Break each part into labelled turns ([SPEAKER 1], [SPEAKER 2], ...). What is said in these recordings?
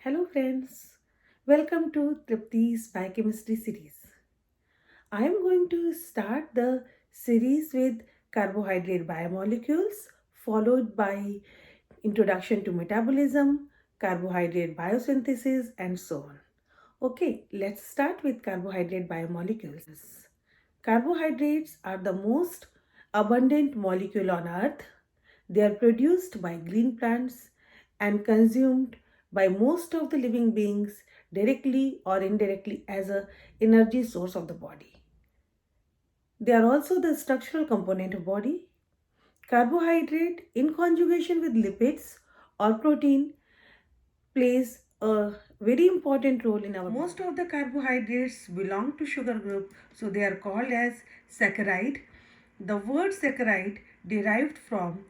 [SPEAKER 1] Hello, friends. Welcome to Tripti's Biochemistry series. I am going to start the series with carbohydrate biomolecules, followed by introduction to metabolism, carbohydrate biosynthesis, and so on. Okay, let's start with carbohydrate biomolecules. Carbohydrates are the most abundant molecule on earth. They are produced by green plants and consumed by most of the living beings directly or indirectly as a energy source of the body. They are also the structural component of body. Carbohydrate in conjugation with lipids or protein plays a very important role in our most of the carbohydrates belong to sugar group, so they are called as saccharide. The word saccharide derived from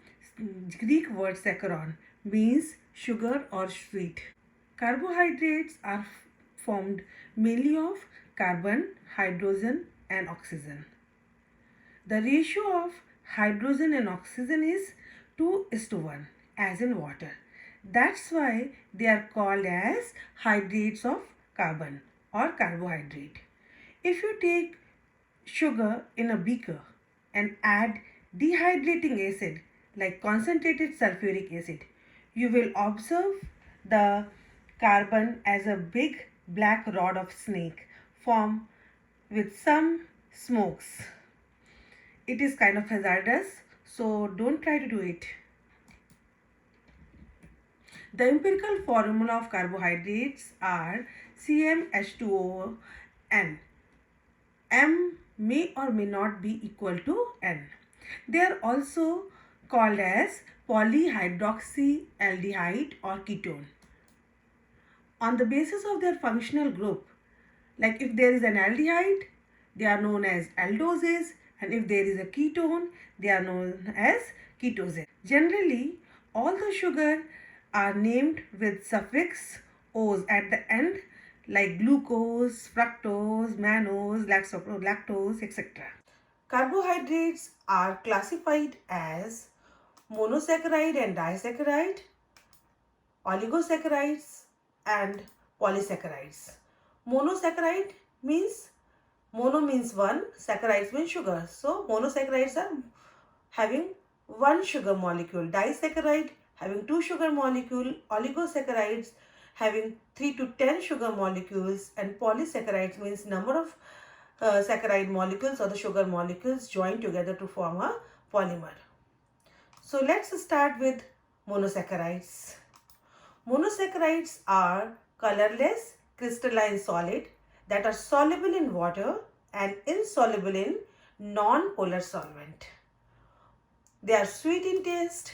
[SPEAKER 1] Greek word saccharon means sugar or sweet. Carbohydrates are formed mainly of carbon, hydrogen and oxygen. The ratio of hydrogen and oxygen is 2 is to 1 as in water. That's why they are called as hydrates of carbon or carbohydrate. If you take sugar in a beaker and add dehydrating acid like concentrated sulfuric acid, you will observe the carbon as a big black rod of snake form with some smokes. It is kind of hazardous, so don't try to do it. The empirical formula of carbohydrates are CmH2ON. M may or may not be equal to N. They are also called as polyhydroxyaldehyde or ketone. On the basis of their functional group, like if there is an aldehyde, they are known as aldoses, and if there is a ketone, they are known as ketoses. Generally, all the sugar are named with suffix "ose" at the end, like glucose, fructose, mannose, lactose, etc. Carbohydrates are classified as monosaccharide and disaccharide, oligosaccharides and polysaccharides. Monosaccharide means mono means one, saccharides means sugar. So monosaccharides are having one sugar molecule, disaccharide having two sugar molecule, oligosaccharides having 3 to 10 sugar molecules, and polysaccharides means number of saccharide molecules or the sugar molecules joined together to form a polymer. So let's start with monosaccharides. Monosaccharides are colorless crystalline solid that are soluble in water and insoluble in non-polar solvent. They are sweet in taste,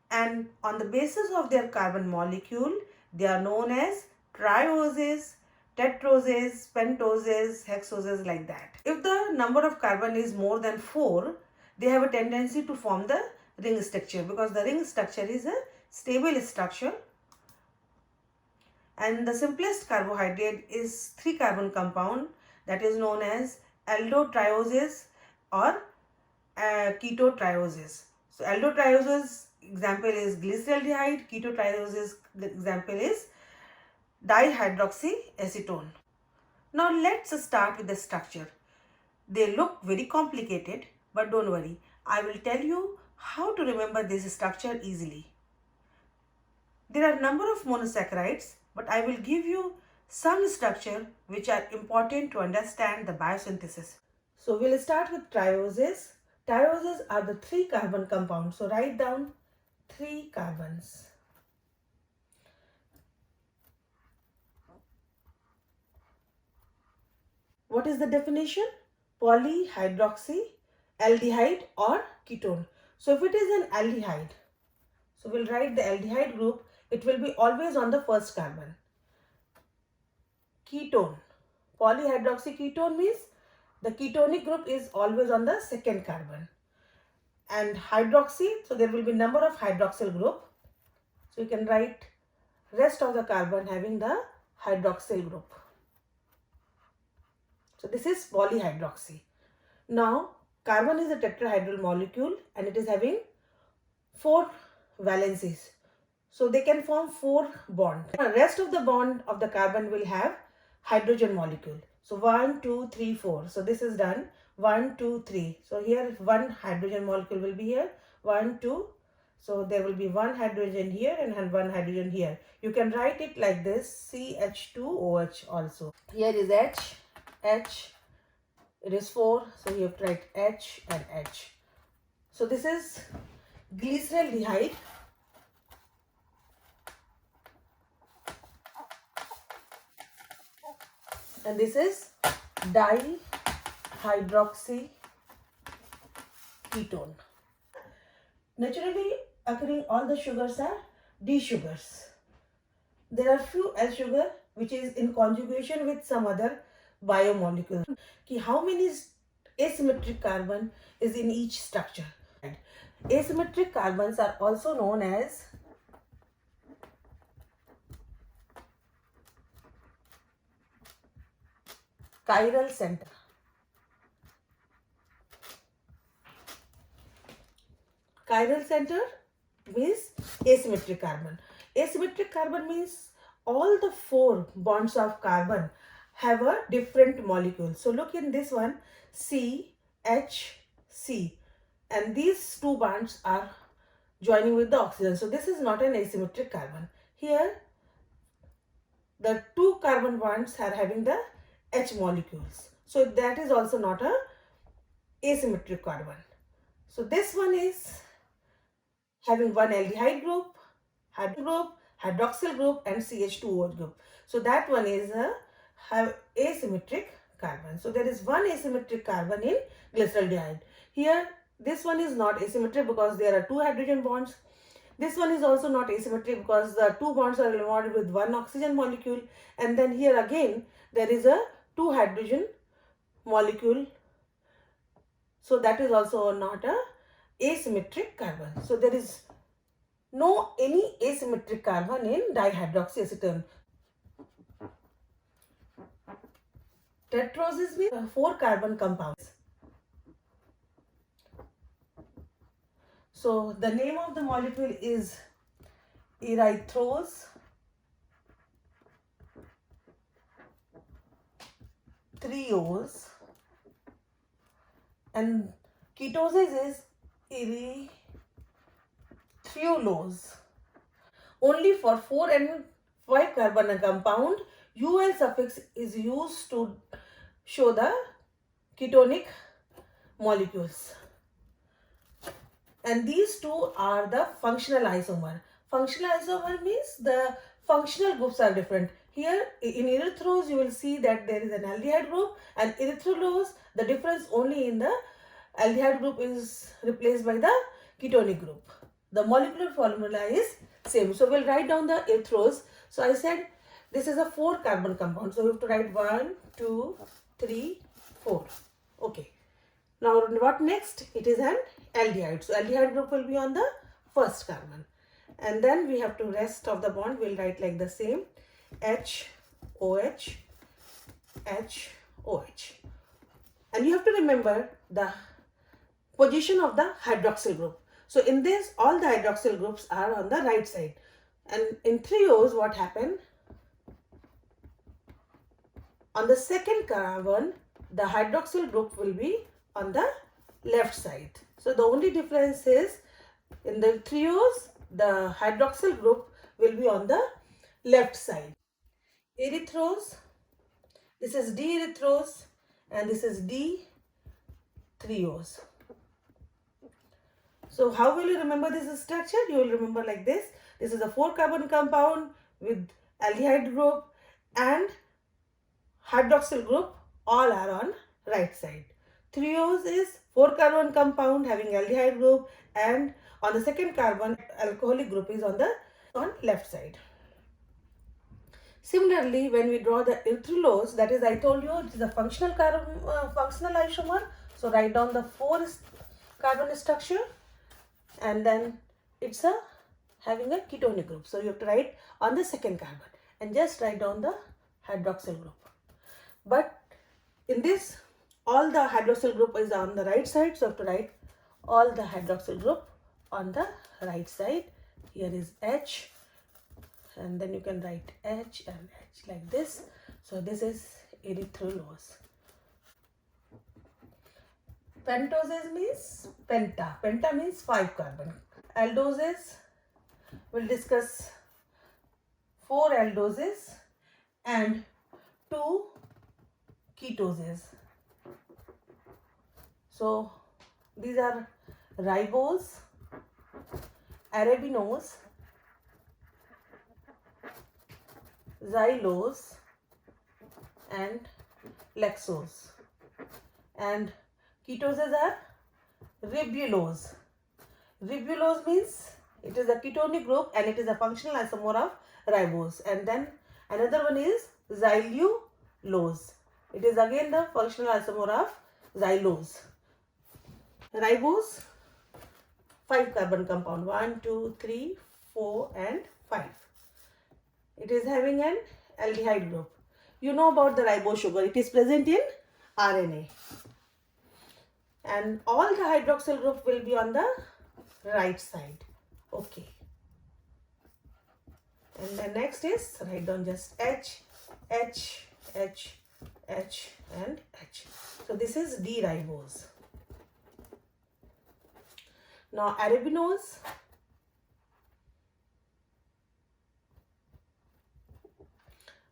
[SPEAKER 1] and on the basis of their carbon molecule, they are known as trioses, tetroses, pentoses, hexoses, like that. If the number of carbon is more than 4, they have a tendency to form the ring structure, because the ring structure is a stable structure. And the simplest carbohydrate is 3 carbon compound that is known as aldotrioses or ketotrioses. So aldotrioses example is glyceraldehyde, ketotrioses example is dihydroxyacetone. Now let's start with the structure. They look very complicated, but don't worry. I will tell you how to remember this structure easily. There are a number of monosaccharides, but I will give you some structure which are important to understand the biosynthesis. So we'll start with trioses. Trioses are the 3 carbon compounds. So write down 3 carbons. What is the definition? Polyhydroxyaldehyde or ketone. So if it is an aldehyde, so we'll write the aldehyde group. It will be always on the first carbon. Ketone. Polyhydroxyketone means the ketonic group is always on the second carbon. And hydroxy, so there will be number of hydroxyl group. So you can write rest of the carbon having the hydroxyl group. So this is polyhydroxy. Now carbon is a tetrahedral molecule and it is having 4 valencies. So they can form 4 bonds. The rest of the bond of the carbon will have hydrogen molecule. So 1, 2, 3, 4. So this is done. 1, 2, 3. So here one hydrogen molecule will be here. 1, 2. So there will be one hydrogen here and one hydrogen here. You can write it like this, CH2OH also. Here is H, H. It is 4. So you have to write H and H. So this is glyceraldehyde. And this is dihydroxy ketone. Naturally occurring all the sugars are D sugars. There are few L sugar which is in conjugation with some other biomolecule. How many asymmetric carbon is in each structure? Asymmetric carbons are also known as chiral center. Chiral center means asymmetric carbon. Asymmetric carbon means all the 4 bonds of carbon have a different molecule. So look in this one, C, H, C, and these 2 bonds are joining with the oxygen. So this is not an asymmetric carbon. Here the 2 carbon bonds are having the H molecules. So that is also not a asymmetric carbon. So this one is having one aldehyde group, hydroxyl group and CH2OH group. So that one is a asymmetric carbon. So there is one asymmetric carbon in glyceraldehyde. Here this one is not asymmetric because there are 2 hydrogen bonds. This one is also not asymmetric because the 2 bonds are involved with one oxygen molecule, and then here again there is a 2 hydrogen molecule. So that is also not a asymmetric carbon. So there is no any asymmetric carbon in dihydroxyacetone. Tetroses means 4 carbon compounds. So the name of the molecule is erythrose, triose, and ketosis is erythrulose. Only for 4 and 5 carbon compound, UL suffix is used to show the ketonic molecules. And these 2 are the functional isomer. Functional isomer means the functional groups are different. Here in erythrose you will see that there is an aldehyde group, and erythrulose, the difference only in the aldehyde group is replaced by the ketonic group. The molecular formula is same. So we'll write down the erythrose. So I said this is a 4 carbon compound. So we have to write 1, 2, 3, 4. Okay. Now what next? It is an aldehyde. So aldehyde group will be on the first carbon. And then we have to rest of the bond. We'll write like the same. H, OH, H, OH. And you have to remember the position of the hydroxyl group. So in this, all the hydroxyl groups are on the right side. And in triose, what happened? On the second carbon, the hydroxyl group will be on the left side. So the only difference is in the triose, the hydroxyl group will be on the left side. Erythrose, this is D-erythrose and this is D-triose. So how will you remember this structure? You will remember like this. This is a 4 carbon compound with aldehyde group and hydroxyl group, all are on right side. Triose is 4 carbon compound having aldehyde group, and on the second carbon alcoholic group is on left side. Similarly, when we draw the erythrulose, that is, I told you it is a functional isomer. So write down the 4 carbon structure, and then it's having a ketonic group. So you have to write on the second carbon and just write down the hydroxyl group. But in this, all the hydroxyl group is on the right side. So you have to write all the hydroxyl group on the right side. Here is H, and then you can write H and H like this. So this is erythrulose. Pentoses means penta. Penta means 5 carbon. Aldoses, we'll discuss 4 aldoses and 2 ketoses. So these are ribose, arabinose, xylose and lexose. And ketoses are ribulose. Ribulose means it is a ketonic group and it is a functional isomer of ribose. And then another one is xylulose. It is again the functional isomer of xylose. Ribose, 5 carbon compound, 1, 2, 3, 4 and 5. It is having an aldehyde group. You know about the ribose sugar. It is present in RNA. And all the hydroxyl group will be on the right side. Okay. And the next is, write down just H, H, H, H and H. So this is D-ribose. Now arabinose.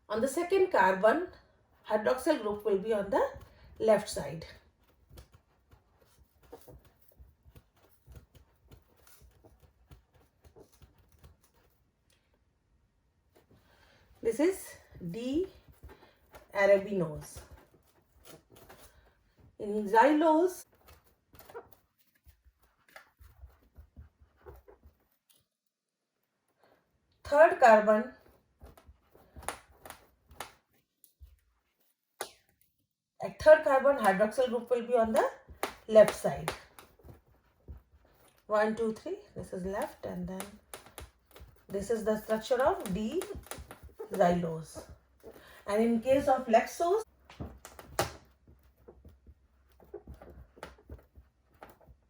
[SPEAKER 1] On the second carbon, hydroxyl group will be on the left side. This is D-arabinose. In xylose, third carbon, at third carbon hydroxyl group will be on the left side. 1, 2, 3. This is left, and then this is the structure of D-xylose. And in case of lexose,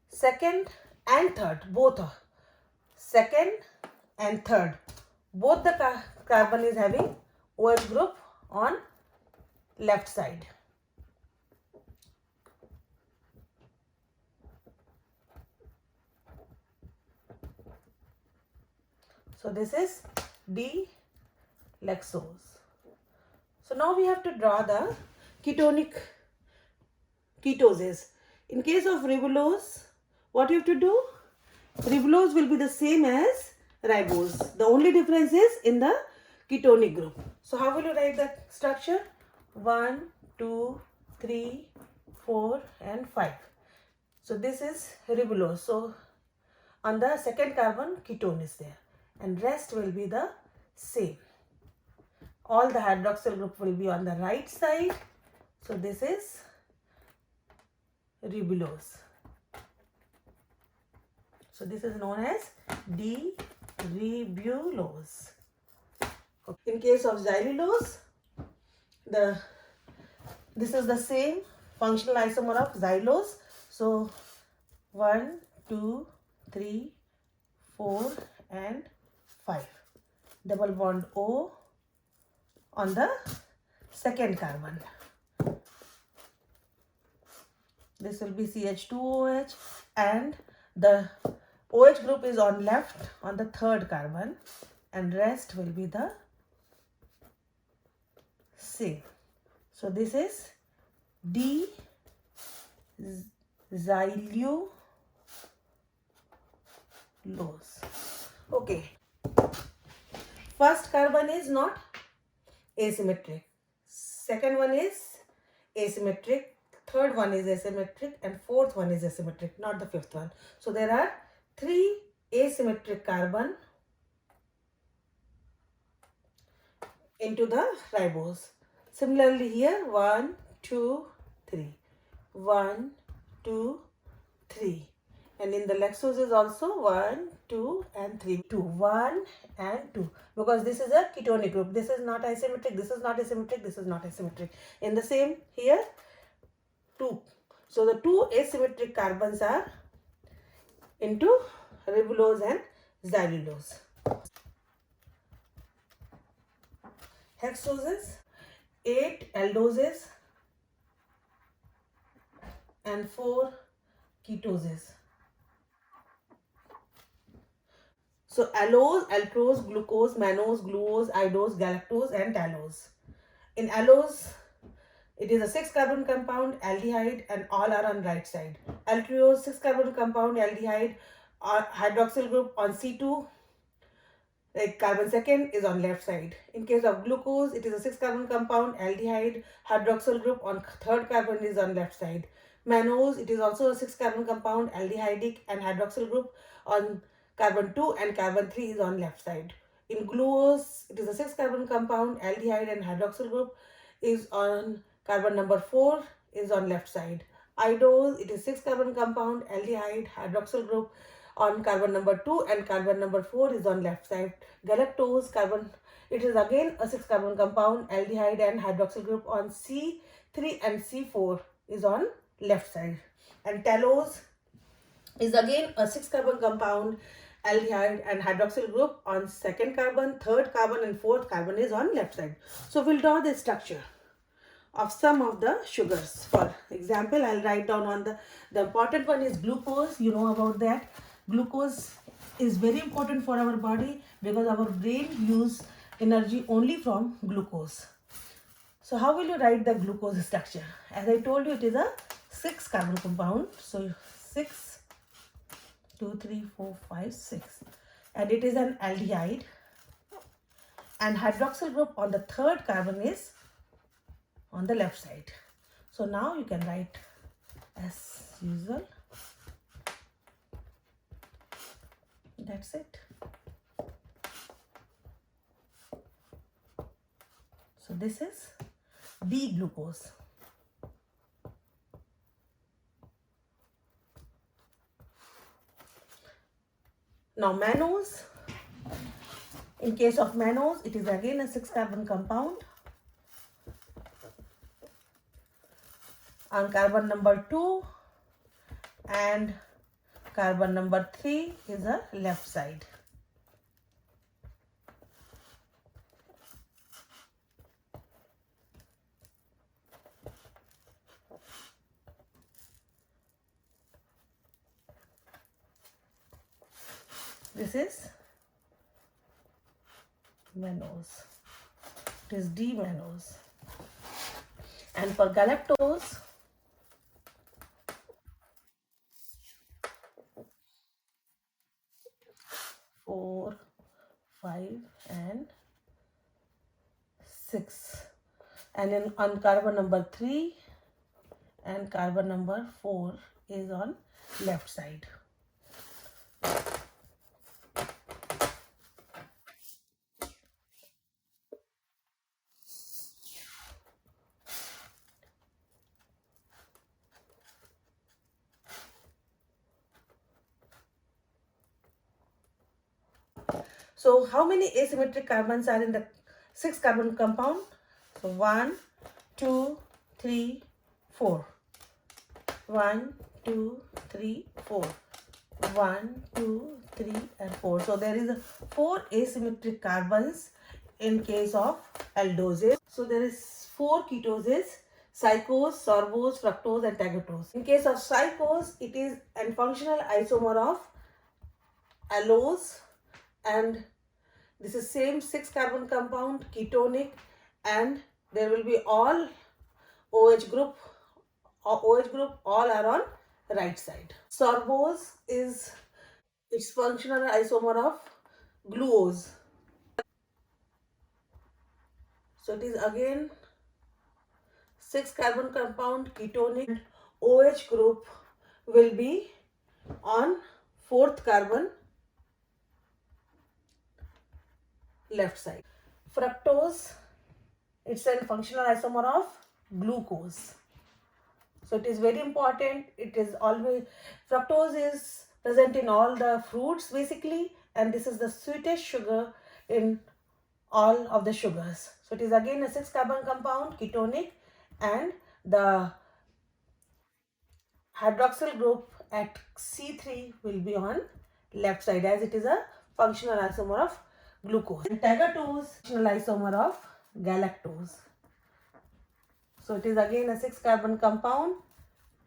[SPEAKER 1] second and third, both are second and third, both the carbon is having OH group on left side. So this is D-lexose. So now we have to draw the ketoses. In case of ribulose, what you have to do? Ribulose will be the same as ribose. The only difference is in the ketonic group. So how will you write the structure? 1, 2, 3, 4 and 5. So this is ribulose. So on the second carbon, ketone is there. And rest will be the same. All the hydroxyl group will be on the right side. So this is ribulose. So this is known as D-ribulose. In case of xylulose, this is the same functional isomer of xylose. So 1, 2, 3, 4 and 5. Double bond O on the second carbon. This will be CH2OH, and the OH group is on left on the third carbon, and rest will be the same. So this is D-xylulose. Okay. First carbon is not asymmetric. Second one is asymmetric. Third one is asymmetric, and fourth one is asymmetric, not the fifth one. So there are 3 asymmetric carbon into the ribose. Similarly here, 1, 2, 3. 1, 2, 3. And in the lexose is also 1, 2 and 3. 2, 1 and 2. Because this is a ketonic group. This is not asymmetric, this is not asymmetric, this is not asymmetric. In the same here, 2. So the 2 asymmetric carbons are into ribulose and xylulose. hexoses, 8 aldoses, and 4 ketoses. So allose, alprose, glucose, mannose, glucose, idose, galactose, and tallose. In allose, it is a 6-carbon compound, aldehyde, and all are on right side. Altriose, 6-carbon compound, aldehyde, hydroxyl group on C2, like carbon second, is on left side. In case of glucose, it is a 6-carbon compound, aldehyde, hydroxyl group on third carbon is on left side. Mannose, it is also a 6-carbon compound, aldehydic and hydroxyl group on carbon 2, and carbon 3 is on left side. In glucose, it is a 6-carbon compound, aldehyde and hydroxyl group is on carbon number 4 is on left side. Idose, it is 6-carbon compound, aldehyde, hydroxyl group on carbon number 2, and carbon number 4 is on left side. Galactose, it is again a 6-carbon compound, aldehyde and hydroxyl group on C3 and C4 is on left side. And tallose is again a 6-carbon compound, aldehyde and hydroxyl group on second carbon, third carbon, and fourth carbon is on left side. So we'll draw the structure of some of the sugars. For example, I'll write down on the important one is glucose. You know about that. Glucose is very important for our body because our brain use energy only from glucose. So how will you write the glucose structure? As I told you, it is a 6-carbon compound. So 6, 2, 3, 4, 5, 6. And it is an aldehyde. And hydroxyl group on the third carbon is on the left side. So now you can write as usual. That's it. So this is D-glucose. Now mannose. In case of mannose, it is again a 6-carbon compound. On carbon number 2 and carbon number 3 is a left side. This is mannose. It is D-mannose. And for galactose, 4, 5, and 6. And on carbon number 3 and carbon number 4 is on left side. So how many asymmetric carbons are in the 6-carbon compound? So 1, 2, 3, 4. 1, 2, 3, 4. 1, 2, 3, and 4. So there is 4 asymmetric carbons in case of aldoses. So there is 4 ketoses: psychose, sorbose, fructose, and tagatose. In case of psychose, it is a functional isomer of allose, and this is same 6-carbon compound, ketonic, and there will be all OH group all are on right side. Sorbose is its functional isomer of glucose. So it is again 6-carbon compound, ketonic, and OH group will be on fourth carbon, left side. Fructose, it's a functional isomer of glucose. So it is very important. It is always, fructose is present in all the fruits basically, and this is the sweetest sugar in all of the sugars. So it is again a 6-carbon compound, ketonic, and the hydroxyl group at C3 will be on left side as it is a functional isomer of glucose. And tagatose, functional isomer of galactose. So it is again a 6-carbon compound,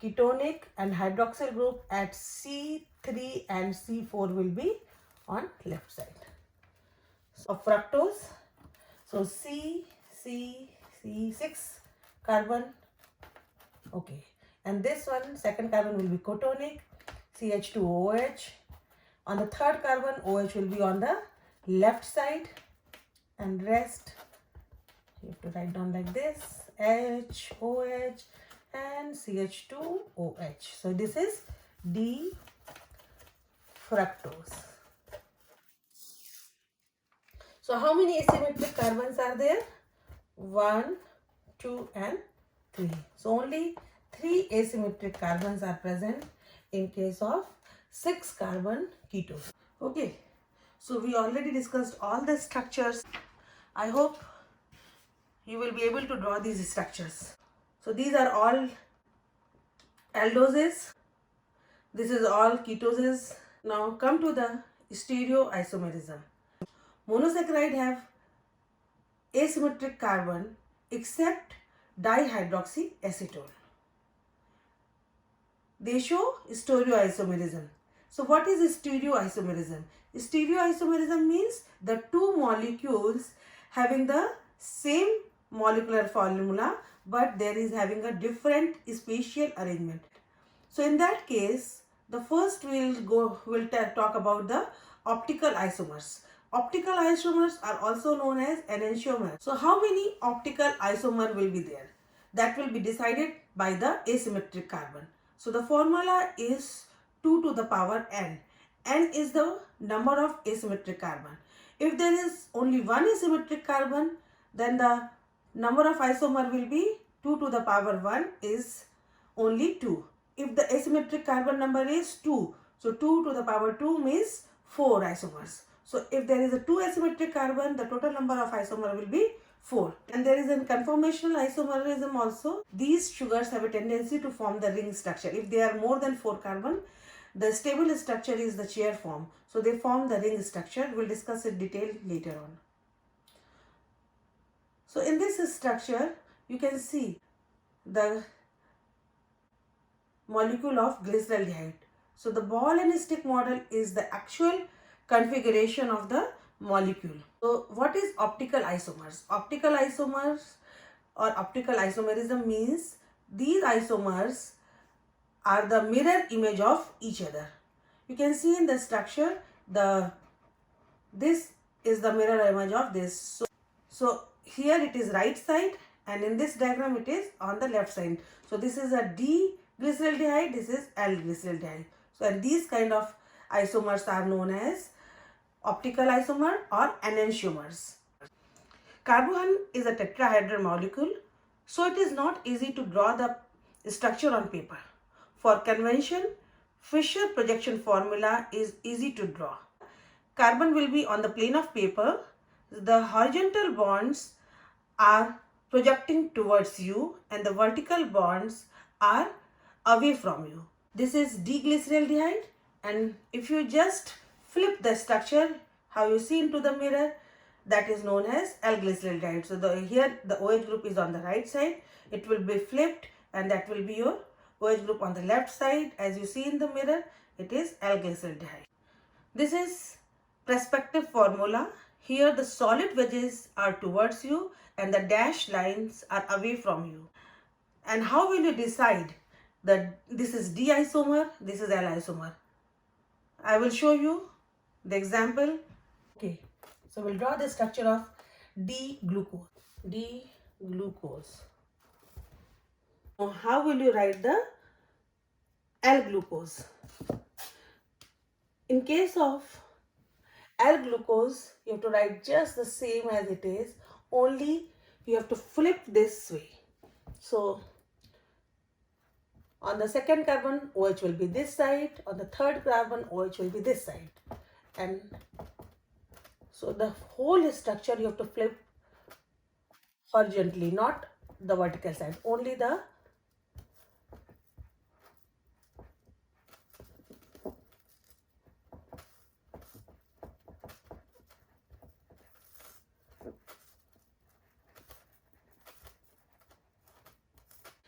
[SPEAKER 1] ketonic, and hydroxyl group at C3 and C4 will be on left side. So fructose, so C6 carbon, okay, and this one second carbon will be cotonic, CH2OH. On the third carbon, OH will be on the left side, and rest you have to write down like this, H, OH, and CH2OH. So this is D-fructose. So how many asymmetric carbons are there? 1, 2, and 3. So only 3 asymmetric carbons are present in case of 6-carbon ketone. Okay, so we already discussed all the structures. I hope you will be able to draw these structures. So these are all aldoses. This is all ketoses. Now come to the stereoisomerism. Monosaccharide have asymmetric carbon except dihydroxyacetone. They show stereoisomerism. So what is stereoisomerism? Stereoisomerism means the two molecules having the same molecular formula, but there is having a different spatial arrangement. So in that case, the first we'll talk about the optical isomers. Optical isomers are also known as enantiomers. So how many optical isomer will be there? That will be decided by the asymmetric carbon. So the formula is 2 to the power n. N is the number of asymmetric carbon. If there is only one asymmetric carbon, then the number of isomer will be 2 to the power 1 is only 2. If the asymmetric carbon number is 2, so 2 to the power 2 means 4 isomers. So if there is a 2 asymmetric carbon, the total number of isomer will be 4. And there is a conformational isomerism also. These sugars have a tendency to form the ring structure. If they are more than 4 carbon, the stable structure is the chair form. So they form the ring structure. We'll discuss it detail later on. So in this structure, you can see the molecule of glyceraldehyde. So the ball and stick model is the actual configuration of the molecule. So what is optical isomers? Optical isomers or optical isomerism means these isomers are the mirror image of each other. You can see in the structure, this is the mirror image of this. So here it is right side, and in this diagram it is on the left side. So this is a D-glyceraldehyde, this is L-glyceraldehyde. So and these kind of isomers are known as optical isomer or enantiomers. Carbohydrin is a tetrahedral molecule, so it is not easy to draw the structure on paper. For convention, Fischer projection formula is easy to draw. Carbon will be on the plane of paper. The horizontal bonds are projecting towards you and the vertical bonds are away from you. This is D-glyceraldehyde, and if you just flip the structure, how you see into the mirror, that is known as L-glyceraldehyde. So here the OH group is on the right side, it will be flipped, and that will be your OH group on the left side. As you see in the mirror, it is L-glyceraldehyde. This is perspective formula. Here the solid wedges are towards you and the dashed lines are away from you. And how will you decide that this is D isomer, this is L isomer? I will show you the example. Okay, so we'll draw the structure of D-glucose. D-glucose. Now how will you write the L-glucose? In case of L-glucose, you have to write just the same as it is, only you have to flip this way. So on the second carbon, OH will be this side, on the third carbon, OH will be this side. And so the whole structure you have to flip horizontally, not the vertical side, only the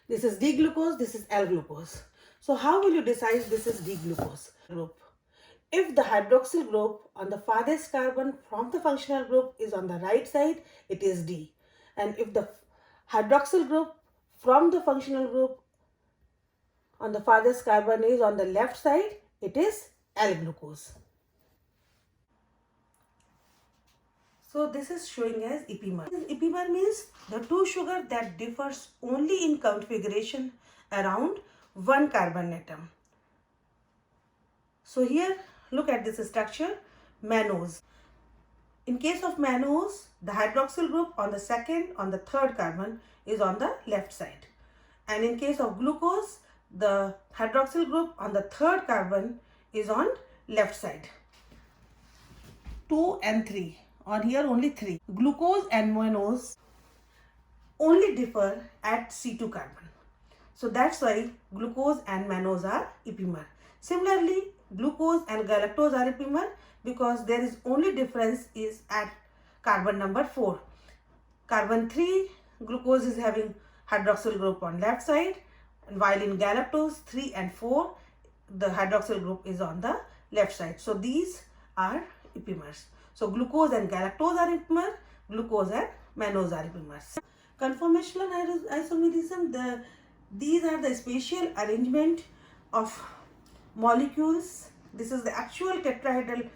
[SPEAKER 1] This is D-glucose, this is L-glucose. So how will you decide this is D-glucose group? If the hydroxyl group on the farthest carbon from the functional group is on the right side, it is D. And if the hydroxyl group from the functional group on the farthest carbon is on the left side, it is L-glucose. So this is showing as epimer. Epimer means the two sugar that differs only in configuration around one carbon atom. So here look at this structure, mannose. In case of mannose, the hydroxyl group on the second, on the third carbon is on the left side. And in case of glucose, the hydroxyl group on the third carbon is on left side. 2 and 3, or here only 3. Glucose and mannose only differ at C2 carbon. So that's why glucose and mannose are epimer. Similarly, glucose and galactose are epimer because there is only difference is at carbon number 4. Carbon 3, glucose is having hydroxyl group on left side, and while in galactose 3 and 4, the hydroxyl group is on the left side. So these are epimers. So glucose and galactose are epimer, glucose and mannose are epimers. Conformational isomerism, these are the spatial arrangement of molecules. This is the actual tetrahedral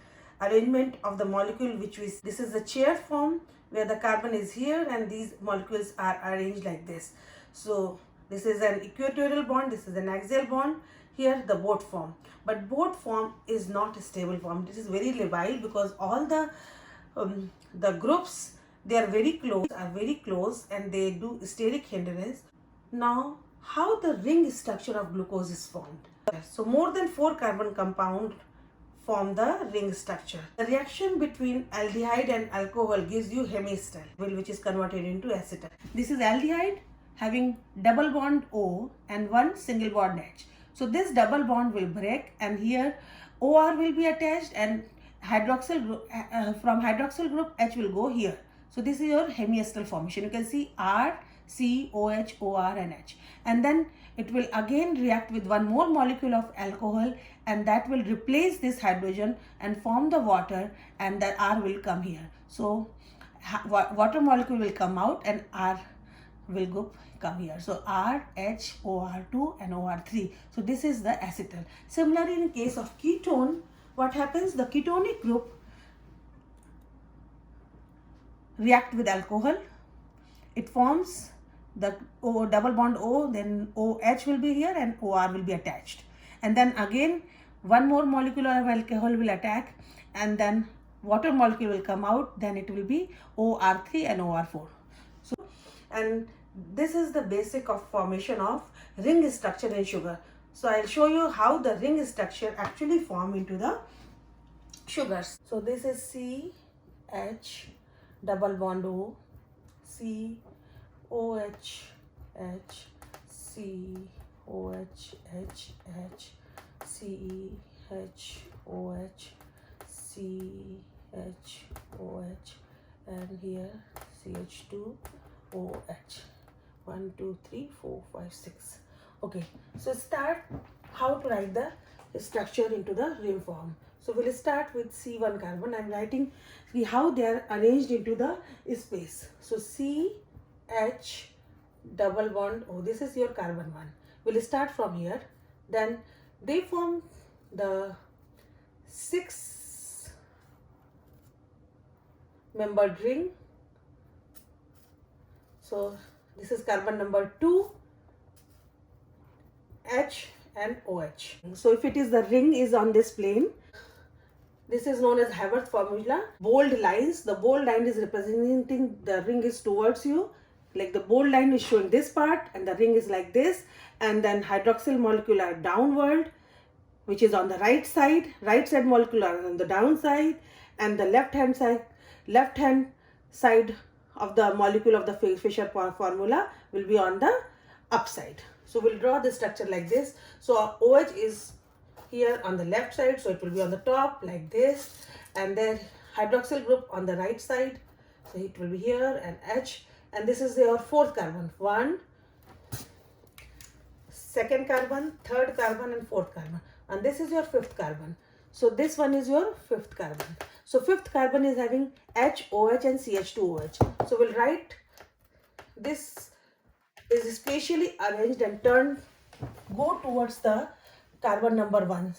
[SPEAKER 1] arrangement of the molecule, this is the chair form where the carbon is here and these molecules are arranged like this. So this is an equatorial bond, this is an axial bond, here the boat form. But boat form is not a stable form. This is very labile because all the groups, they are very close and they do steric hindrance. Now, how the ring structure of glucose is formed? So more than 4 carbon compound form the ring structure. The reaction between aldehyde and alcohol gives you hemiacetal, which is converted into acetal. This is aldehyde having double bond O and one single bond H. So this double bond will break and here OR will be attached and hydroxyl group, from hydroxyl group H will go here. So this is your hemiacetal formation. You can see R, C, OH, OR and H. And then it will again react with one more molecule of alcohol and that will replace this hydrogen and form the water and that R will come here. So water molecule will come out and R will come here. So R, H, OR2 and OR3. So this is the acetal. Similarly, in case of ketone, what happens? The ketonic group react with alcohol. It forms the double bond O, then OH will be here and OR will be attached. And then again, one more molecule of alcohol will attack and then water molecule will come out, then it will be OR3 and OR4. So, and this is the basic of formation of ring structure in sugar. So I'll show you how the ring structure actually form into the sugars. So this is CH double bond O, C, OH, H, C, OH, H, H, C, H, OH, C, H, OH, and here CH2, OH. 1, 2, 3, 4, 5, 6. Okay, so start how to write the structure into the ring form. So we'll start with C1 carbon. I'm writing how they are arranged into the space. So CH double bond O, this is your carbon one. We'll start from here. Then they form the 6 membered ring. So this is carbon number 2, H and OH. So if it is the ring is on this plane, this is known as Haworth formula. Bold lines, the bold line is representing the ring is towards you. Like the bold line is showing this part and the ring is like this. And then hydroxyl molecule are downward, which is on the right side molecule are on the downside, and the left hand side of the molecule of the Fischer formula will be on the upside. So we'll draw the structure like this. So OH is here on the left side, so it will be on the top like this, and then hydroxyl group on the right side, so it will be here, and H, and this is your 4th carbon, 1, second carbon, third carbon and fourth carbon, and this is your fifth carbon. So this one is your fifth carbon. So fifth carbon is having H, OH and CH2OH. So we'll write this is spatially arranged and go towards the carbon number 1.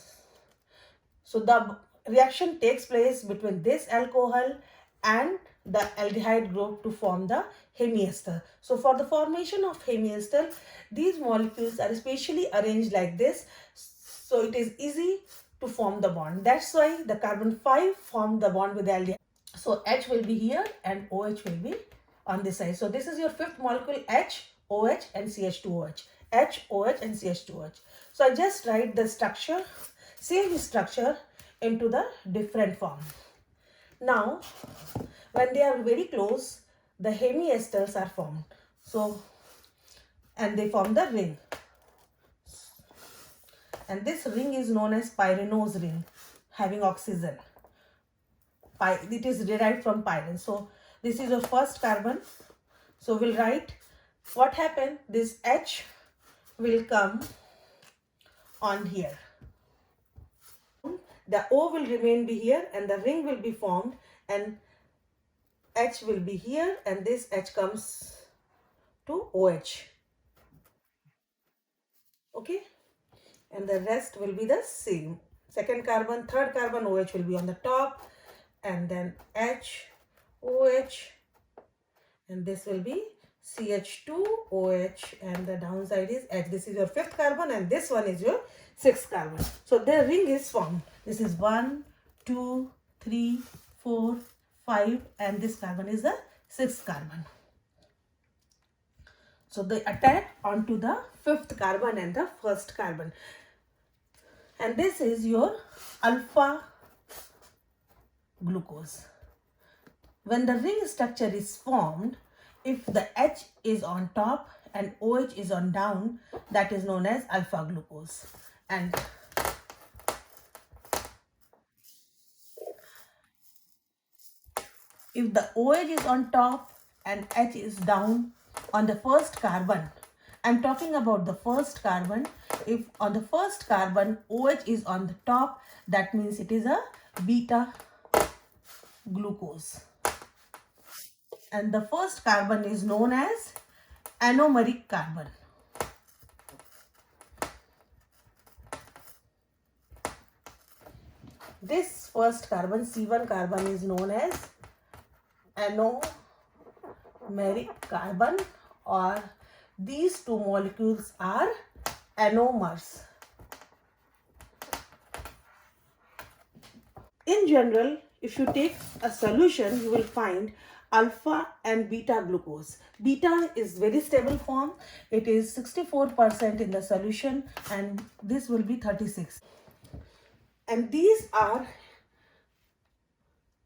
[SPEAKER 1] So the reaction takes place between this alcohol and the aldehyde group to form the hemiester. So for the formation of hemiester, these molecules are spatially arranged like this. So it is easy to form the bond. That's why the carbon 5 formed the bond with the aldehyde. So H will be here and OH will be on this side. So this is your fifth molecule, H, OH and CH2OH. H, OH and CH2OH. So I just write the structure, same structure into the different form. Now, when they are very close, the hemiesters are formed. So, and they form the ring. And this ring is known as pyranose ring, having oxygen. It is derived from pyran. So this is your first carbon. So we'll write what happened. This H will come on here. The O will remain be here and the ring will be formed, and H will be here and this H comes to OH. Okay, and the rest will be the same. Second carbon, third carbon, OH will be on the top, and then H, OH, and this will be CH2OH, and the downside is H. This is your fifth carbon and this one is your sixth carbon. So the ring is formed. This is 1, 2, 3, 4, 5, and this carbon is the sixth carbon. So they attack onto the fifth carbon and the first carbon. And this is your alpha glucose. When the ring structure is formed, if the H is on top and OH is on down, that is known as alpha glucose. And if the OH is on top and H is down on the first carbon, I'm talking about the first carbon. If on the first carbon OH is on the top, that means it is a beta glucose. And the first carbon is known as anomeric carbon. This first carbon, C1 carbon, is known as anomeric carbon, or these two molecules are anomers. In general, if you take a solution, you will find alpha and beta glucose. Beta is very stable form. It is 64% in the solution and this will be 36. And these are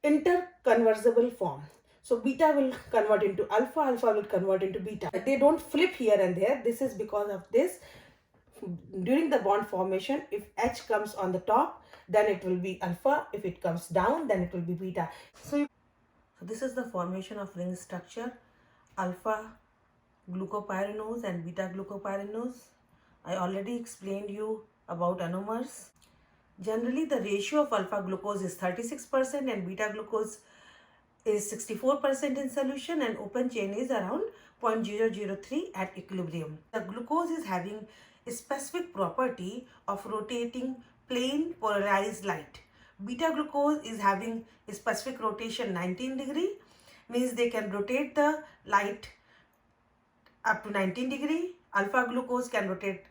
[SPEAKER 1] interconvertible form. So beta will convert into alpha, alpha will convert into beta. They don't flip here and there. This is because of this. During the bond formation, if H comes on the top, then it will be alpha. If it comes down, then it will be beta. So this is the formation of ring structure, alpha glucopyranose and beta glucopyranose. I already explained you about anomers. Generally, the ratio of alpha glucose is 36% and beta glucose is 64% in solution, and open chain is around 0.003 at equilibrium. The glucose is having a specific property of rotating plane polarized light. Beta glucose is having a specific rotation 19 degree, means they can rotate the light up to 19 degree. Alpha glucose can rotate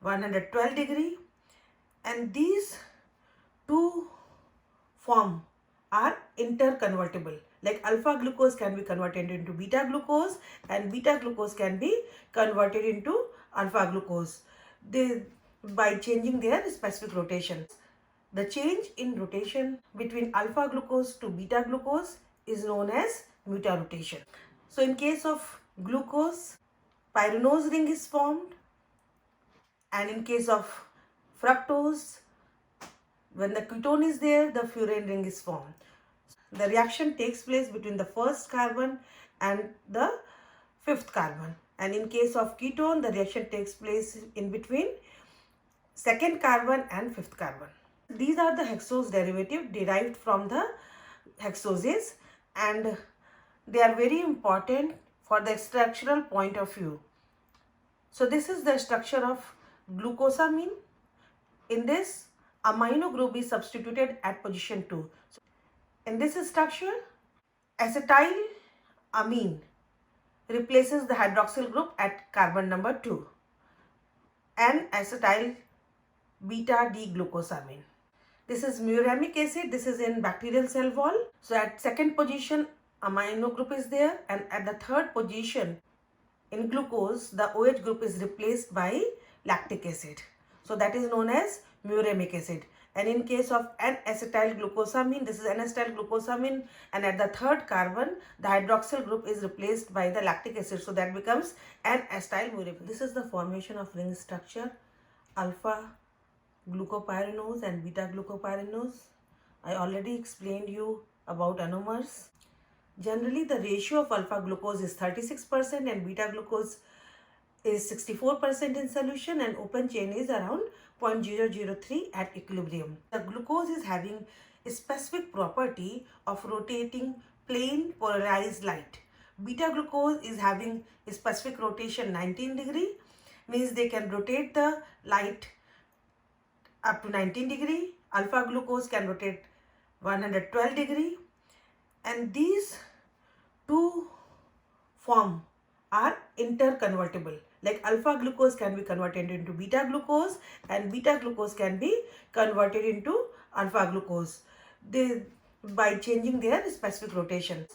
[SPEAKER 1] 112 degree, and these two form are interconvertible. Like alpha glucose can be converted into beta glucose and beta glucose can be converted into alpha glucose by changing their specific rotations. The change in rotation between alpha glucose to beta glucose is known as mutarotation. So in case of glucose, pyranose ring is formed, and in case of fructose, when the ketone is there, the furan ring is formed. The reaction takes place between the first carbon and the fifth carbon. And in case of ketone, the reaction takes place in between second carbon and fifth carbon. These are the hexose derivative derived from the hexoses, and they are very important for the structural point of view. So this is the structure of glucosamine. In this, amino group is substituted at position 2. So in this structure, acetylamine replaces the hydroxyl group at carbon number 2 and acetyl beta D-glucosamine. This is muramic acid. This is in bacterial cell wall. So at second position, amino group is there, and at the third position in glucose, the OH group is replaced by lactic acid. So that is known as muramic acid. And in case of N-acetyl glucosamine, this is N-acetyl glucosamine, and at the third carbon, the hydroxyl group is replaced by the lactic acid. So that becomes N-acetyl muramic. This is the formation of ring structure, alpha glucopyranose and beta glucopyranose. I already explained you about anomers. Generally, the ratio of alpha glucose is 36% and beta glucose is 64% in solution, and open chain is around 0.003 at equilibrium. The glucose is having a specific property of rotating plane polarized light. Beta glucose is having a specific rotation 19 degree, means they can rotate the light up to 19 degree. Alpha glucose can rotate 112 degree, and these two form are interconvertible. Like alpha glucose can be converted into beta glucose, and beta glucose can be converted into alpha glucose by changing their specific rotations.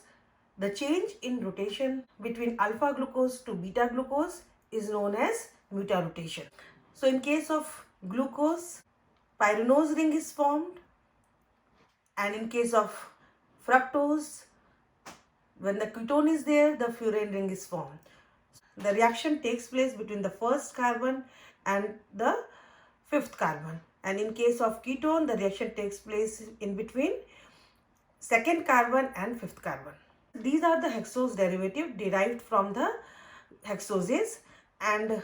[SPEAKER 1] The change in rotation between alpha glucose to beta glucose is known as mutarotation. So in case of glucose, pyranose ring is formed, and in case of fructose, when the ketone is there, the furan ring is formed. The reaction takes place between the first carbon and the fifth carbon, and in case of ketone, the reaction takes place in between second carbon and fifth carbon. These are the hexose derivative derived from the hexoses, and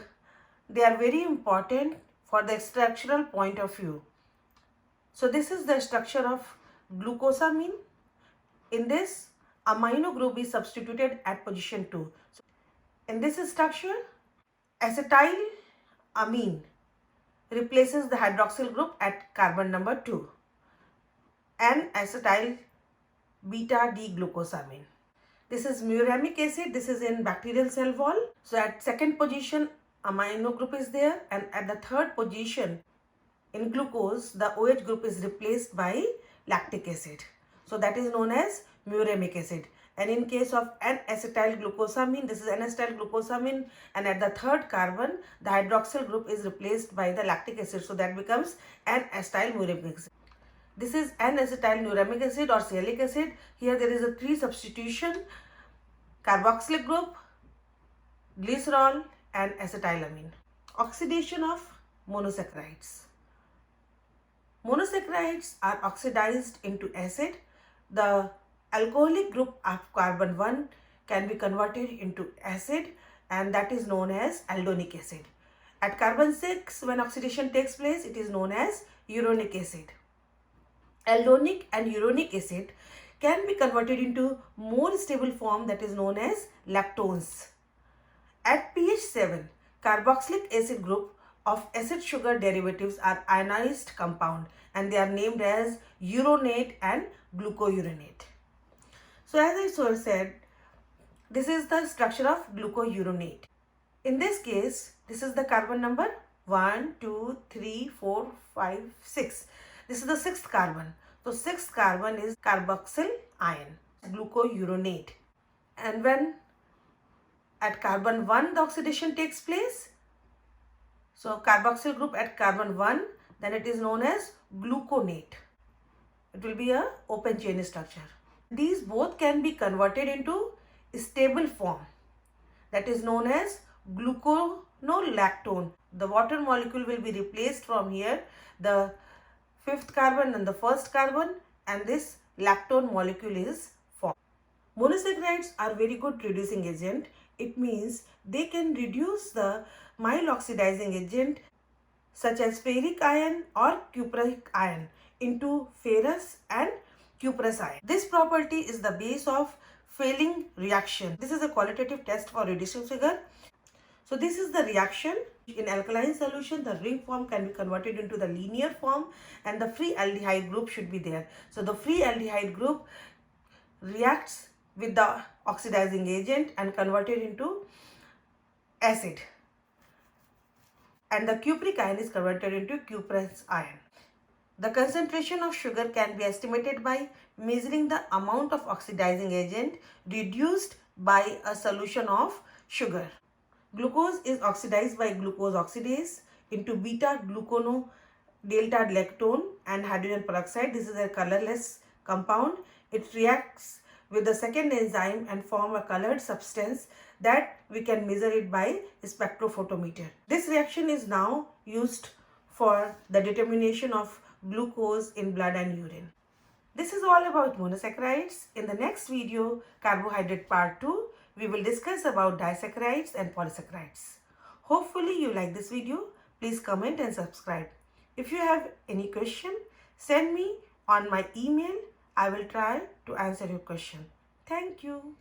[SPEAKER 1] they are very important for the structural point of view. So this is the structure of glucosamine. In this, amino group is substituted at position 2. So in this structure, acetylamine replaces the hydroxyl group at carbon number 2 and acetyl beta D-glucosamine. This is muramic acid. This is in bacterial cell wall. So at second position, amino group is there, and at the third position in glucose, the OH group is replaced by lactic acid. So that is known as muramic acid. And in case of N-acetyl glucosamine, this is N-acetyl glucosamine, and at the third carbon, the hydroxyl group is replaced by the lactic acid. So that becomes N-acetyl muramic acid. This is N-acetyl muramic acid or sialic acid. Here there is a 3 substitution: carboxylic group, glycerol, and acetylamine. Oxidation of monosaccharides. Monosaccharides are oxidized into acid. The alcoholic group of carbon 1 can be converted into acid, and that is known as aldonic acid. At carbon 6, when oxidation takes place, it is known as uronic acid. Aldonic and uronic acid can be converted into more stable form, that is known as lactones. At pH 7, carboxylic acid group of acid sugar derivatives are ionized compound, and they are named as uronate and glucouronate. So as I said, this is the structure of glucouronate. In this case, this is the carbon number 1, 2, 3, 4, 5, 6. This is the 6th carbon. So 6th carbon is carboxyl ion, glucouronate. And when at carbon 1 the oxidation takes place, so carboxyl group at carbon 1, then it is known as gluconate. It will be a open chain structure. These both can be converted into stable form, that is known as gluconolactone. The water molecule will be replaced from here, the 5th carbon and the 1st carbon, and this lactone molecule is formed. Monosaccharides are very good reducing agent It means they can reduce the mild oxidizing agent such as ferric ion or cupric ion into ferrous and cuprous ion. This property is the base of Fehling reaction. This is a qualitative test for reducing sugar. So this is the reaction. In alkaline solution, the ring form can be converted into the linear form and the free aldehyde group should be there. So the free aldehyde group reacts with the oxidizing agent and converted into acid. And the cupric ion is converted into cuprous ion. The concentration of sugar can be estimated by measuring the amount of oxidizing agent reduced by a solution of sugar. Glucose is oxidized by glucose oxidase into beta glucono delta lactone and hydrogen peroxide. This is a colorless compound. It reacts with the second enzyme and form a colored substance that we can measure it by spectrophotometer. This reaction is now used for the determination of glucose in blood and urine. This is all about monosaccharides. In the next video, carbohydrate part 2, we will discuss about disaccharides and polysaccharides. Hopefully you like this video. Please comment and subscribe. If you have any question, send me on my email. I will try to answer your question. Thank you.